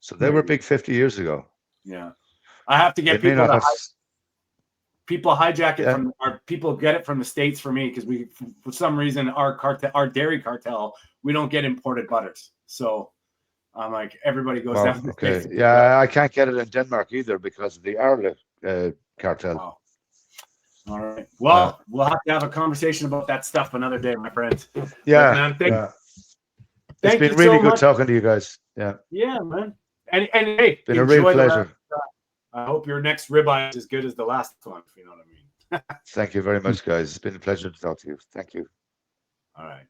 So they were big 50 years ago. Yeah. I have to get They may people not to have. people hijack it Yeah. from our people get it from the States for me because we, for some reason, our dairy cartel, we don't get imported butters. So I'm like, everybody goes down to the Okay. States to pick it Yeah, up. I can't get it in Denmark either because of the Arla cartel. Wow. All right. Well, we'll have to have a conversation about that stuff another day, my friends. Yeah. But, man, It's thank been you really so good much. talking to you guys. Yeah. Yeah, man. And hey, Been a real enjoy the pleasure. rest. I hope your next ribeye is as good as the last one, if you know what I mean. Thank you very much, guys. It's been a pleasure to talk to you. Thank you. All right.